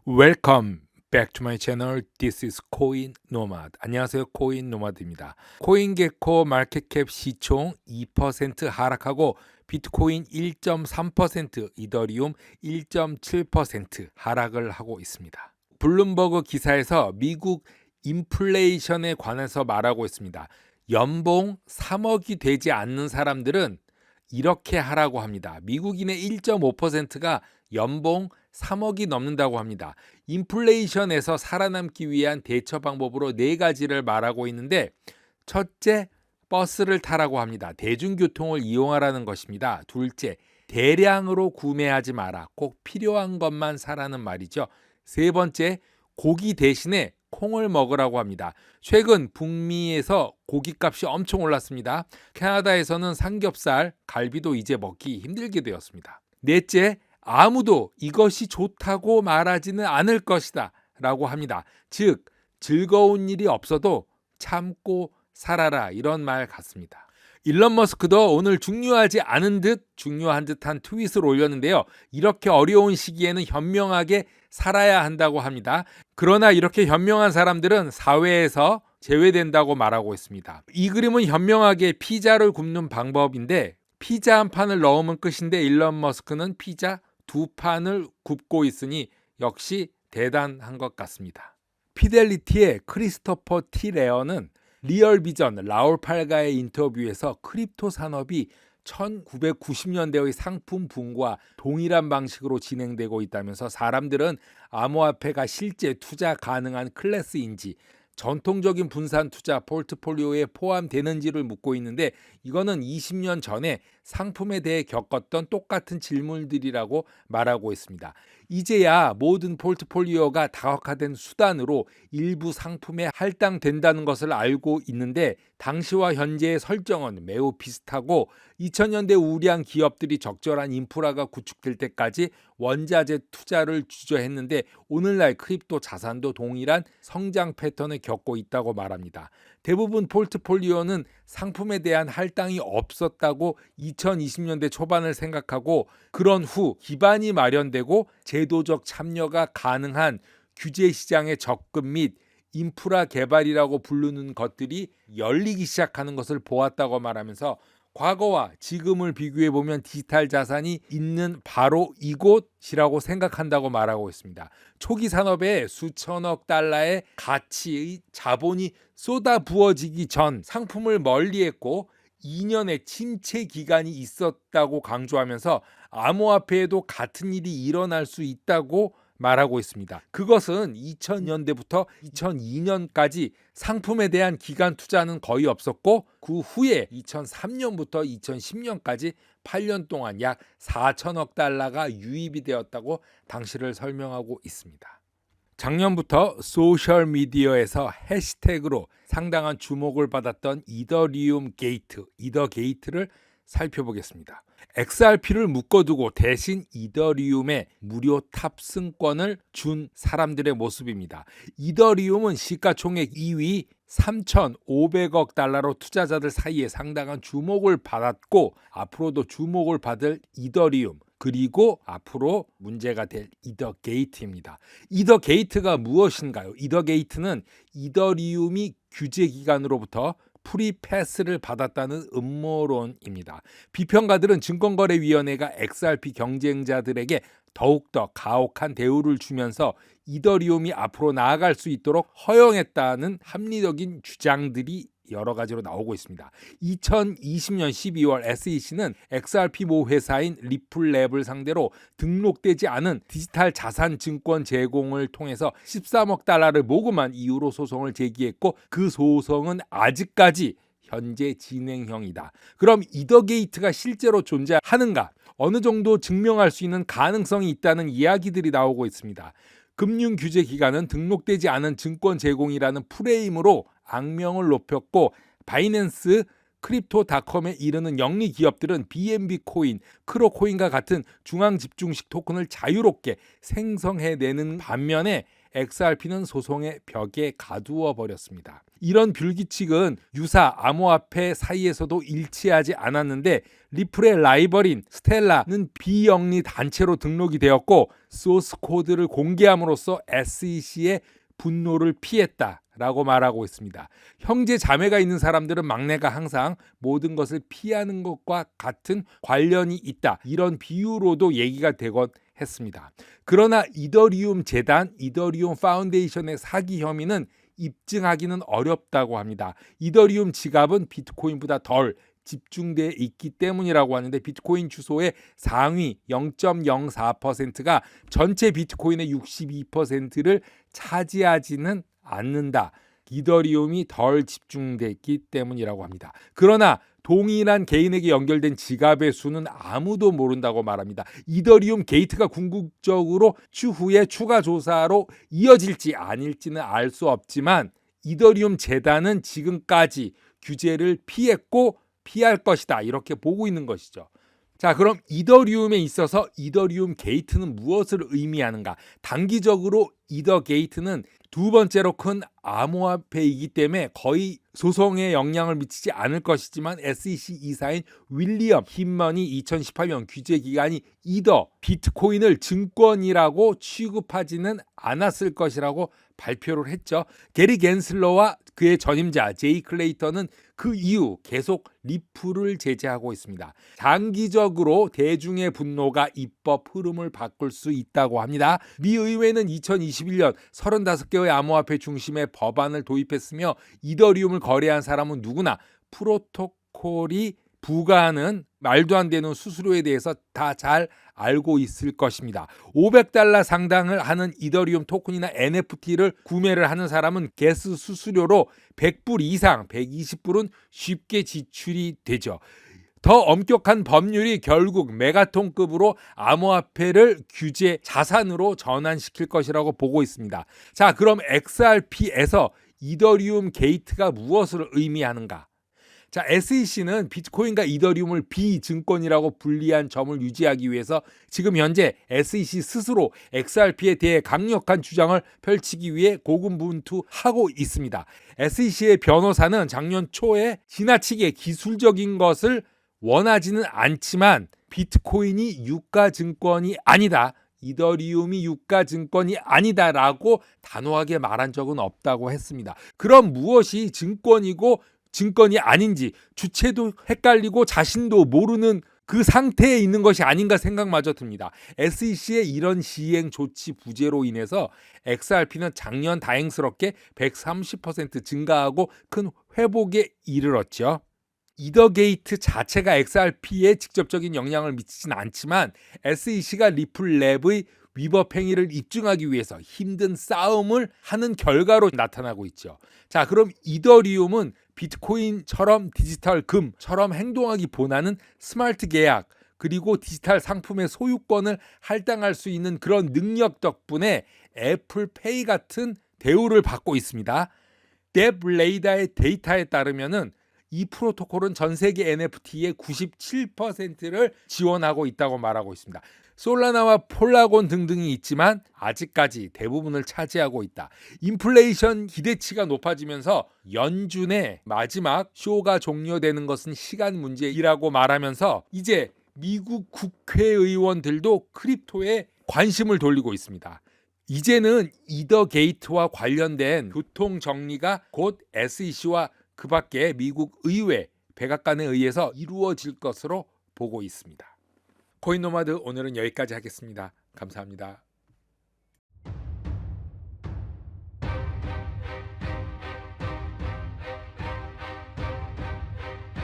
Welcome back to my channel. This is 코인 노마드. 안녕하세요. 코인 노마드입니다. 코인게코 마켓캡 시총 2% 하락하고 비트코인 1.3%, 이더리움 1.7% 하락을 하고 있습니다. 블룸버그 기사에서 미국 인플레이션에 관해서 말하고 있습니다. 연봉 3억이 되지 않는 사람들은 이렇게 하라고 합니다. 미국인의 1.5%가 연봉 3억이 넘는다고 합니다. 인플레이션에서 살아남기 위한 대처 방법으로 4가지를 말하고 있는데, 첫째, 버스를 타라고 합니다. 대중교통을 이용하라는 것입니다. 둘째, 대량으로 구매하지 마라. 꼭 필요한 것만 사라는 말이죠. 세 번째, 고기 대신에 콩을 먹으라고 합니다. 최근 북미에서 고기값이 엄청 올랐습니다. 캐나다에서는 삼겹살, 갈비도 이제 먹기 힘들게 되었습니다. 넷째, 아무도 이것이 좋다고 말하지는 않을 것이다 라고 합니다. 즉, 즐거운 일이 없어도 참고 살아라, 이런 말 같습니다. 일론 머스크도 오늘 중요하지 않은 듯 중요한 듯한 트윗을 올렸는데요. 이렇게 어려운 시기에는 현명하게 살아야 한다고 합니다. 그러나 이렇게 현명한 사람들은 사회에서 제외된다고 말하고 있습니다. 이 그림은 현명하게 피자를 굽는 방법인데, 피자 한 판을 넣으면 끝인데 일론 머스크는 피자 2판을 굽고 있으니 역시 대단한 것 같습니다. 피델리티의 크리스토퍼 티 레어는 리얼비전 라울 팔가의 인터뷰에서 크립토 산업이 1990년대의 상품 붐과 동일한 방식으로 진행되고 있다면서 사람들은 암호화폐가 실제 투자 가능한 클래스인지, 전통적인 분산 투자 포트폴리오에 포함되는지를 묻고 있는데, 이거는 20년 전에 상품에 대해 겪었던 똑같은 질문들이라고 말하고 있습니다. 이제야 모든 포트폴리오가 다각화된 수단으로 일부 상품에 할당된다는 것을 알고 있는데, 당시와 현재의 설정은 매우 비슷하고 2000년대 우량 기업들이 적절한 인프라가 구축될 때까지 원자재 투자를 주저했는데, 오늘날 크립토 자산도 동일한 성장 패턴을 겪고 있다고 말합니다. 대부분 포트폴리오는 상품에 대한 할당이 없었다고 2020년대 초반을 생각하고, 그런 후 기반이 마련되고 제도적 참여가 가능한 규제 시장의 접근 및 인프라 개발이라고 부르는 것들이 열리기 시작하는 것을 보았다고 말하면서, 과거와 지금을 비교해보면 디지털 자산이 있는 바로 이곳이라고 생각한다고 말하고 있습니다. 초기 산업에 수천억 달러의 가치의 자본이 쏟아 부어지기 전 상품을 멀리했고 2년의 침체 기간이 있었다고 강조하면서 암호화폐에도 같은 일이 일어날 수 있다고 말하고 있습니다. 그것은 2000년대부터 2002년까지 상품에 대한 기간 투자는 거의 없었고, 그 후에 2003년부터 2010년까지 8년 동안 약 4천억 달러가 유입이 되었다고 당시를 설명하고 있습니다. 작년부터 소셜미디어에서 해시태그로 상당한 주목을 받았던 이더리움 게이트, 이더 게이트를 살펴보겠습니다. XRP를 묶어두고 대신 이더리움에 무료 탑승권을 준 사람들의 모습입니다. 이더리움은 시가총액 2위 3,500억 달러로 투자자들 사이에 상당한 주목을 받았고, 앞으로도 주목을 받을 이더리움, 그리고 앞으로 문제가 될 이더 게이트입니다. 이더 게이트가 무엇인가요? 이더 게이트는 이더리움이 규제 기관으로부터 프리패스를 받았다는 음모론입니다. 비평가들은 증권거래위원회가 XRP 경쟁자들에게 더욱더 가혹한 대우를 주면서 이더리움이 앞으로 나아갈 수 있도록 허용했다는 합리적인 주장들이 여러 가지로 나오고 있습니다. 2020년 12월 SEC는 XRP 모 회사인 리플랩을 상대로 등록되지 않은 디지털 자산 증권 제공을 통해서 13억 달러를 모금한 이유로 소송을 제기했고, 그 소송은 아직까지 현재 진행형이다. 그럼 이더게이트가 실제로 존재하는가? 어느 정도 증명할 수 있는 가능성이 있다는 이야기들이 나오고 있습니다. 금융규제기관은 등록되지 않은 증권 제공이라는 프레임으로 악명을 높였고, 바이낸스, 크립토닷컴에 이르는 영리 기업들은 BNB 코인, 크로코인과 같은 중앙집중식 토큰을 자유롭게 생성해내는 반면에 XRP는 소송의 벽에 가두어 버렸습니다. 이런 불규칙은 유사 암호화폐 사이에서도 일치하지 않았는데 리플의 라이벌인 스텔라는 비영리 단체로 등록이 되었고 소스 코드를 공개함으로써 SEC의 분노를 피했다라고 말하고 있습니다. 형제 자매가 있는 사람들은 막내가 항상 모든 것을 피하는 것과 같은 관련이 있다. 이런 비유로도 얘기가 되곤 했습니다. 그러나 이더리움 재단, 이더리움 파운데이션의 사기 혐의는 입증하기는 어렵다고 합니다. 이더리움 지갑은 비트코인보다 덜 집중되어 있기 때문이라고 하는데 비트코인 주소의 상위 0.04%가 전체 비트코인의 62%를 차지하지는 않는다. 이더리움이 덜 집중됐기 때문이라고 합니다. 그러나 동일한 개인에게 연결된 지갑의 수는 아무도 모른다고 말합니다. 이더리움 게이트가 궁극적으로 추후에 추가 조사로 이어질지 아닐지는 알 수 없지만 이더리움 재단은 지금까지 규제를 피했고 피할 것이다. 이렇게 보고 있는 것이죠. 자, 그럼 이더리움에 있어서 이더리움 게이트는 무엇을 의미하는가? 단기적으로 이더 게이트는 두 번째로 큰 암호화폐이기 때문에 거의 소송에 영향을 미치지 않을 것이지만 SEC 이사인 윌리엄 힌먼이 2018년 규제 기관이 이더 비트코인을 증권이라고 취급하지는 않았을 것이라고 발표를 했죠. 게리 겐슬러와 그의 전임자 제이 클레이턴은 그 이후 계속 리플을 제재하고 있습니다. 장기적으로 대중의 분노가 입법 흐름을 바꿀 수 있다고 합니다. 미 의회는 2021년 35개의 암호화폐 중심의 법안을 도입했으며 이더리움을 거래한 사람은 누구나 프로토콜이 부과하는 말도 안 되는 수수료에 대해서 다 잘 알고 있을 것입니다. $500 상당을 하는 이더리움 토큰이나 NFT를 구매를 하는 사람은 개수 수수료로 100불 이상 120불은 쉽게 지출이 되죠. 더 엄격한 법률이 결국 메가톤급으로 암호화폐를 규제 자산으로 전환시킬 것이라고 보고 있습니다. 자, 그럼 XRP에서 이더리움 게이트가 무엇을 의미하는가? 자, SEC는 비트코인과 이더리움을 비증권이라고 분리한 점을 유지하기 위해서 지금 현재 SEC 스스로 XRP에 대해 강력한 주장을 펼치기 위해 고군분투하고 있습니다. SEC의 변호사는 작년 초에 지나치게 기술적인 것을 원하지는 않지만 비트코인이 유가증권이 아니다. 이더리움이 유가증권이 아니다라고 단호하게 말한 적은 없다고 했습니다. 그럼 무엇이 증권이고 증권이 아닌지 주체도 헷갈리고 자신도 모르는 그 상태에 있는 것이 아닌가 생각마저 듭니다. SEC의 이런 시행 조치 부재로 인해서 XRP는 작년 다행스럽게 130% 증가하고 큰 회복에 이르렀죠. 이더게이트 자체가 XRP에 직접적인 영향을 미치진 않지만 SEC가 리플랩의 위법 행위를 입증하기 위해서 힘든 싸움을 하는 결과로 나타나고 있죠. 자, 그럼 이더리움은 비트코인처럼 디지털 금처럼 행동하기보다는 스마트 계약 그리고 디지털 상품의 소유권을 할당할 수 있는 그런 능력 덕분에 애플페이 같은 대우를 받고 있습니다. 뎁레이다의 데이터에 따르면은 이 프로토콜은 전 세계 NFT의 97%를 지원하고 있다고 말하고 있습니다. 솔라나와 폴라곤 등등이 있지만 아직까지 대부분을 차지하고 있다. 인플레이션 기대치가 높아지면서 연준의 마지막 쇼가 종료되는 것은 시간 문제이라고 말하면서 이제 미국 국회의원들도 크립토에 관심을 돌리고 있습니다. 이제는 이더 게이트와 관련된 교통 정리가 곧 SEC와 그 밖에 미국 의회 백악관에 의해서 이루어질 것으로 보고 있습니다. 코인노마드 오늘은 여기까지 하겠습니다. 감사합니다.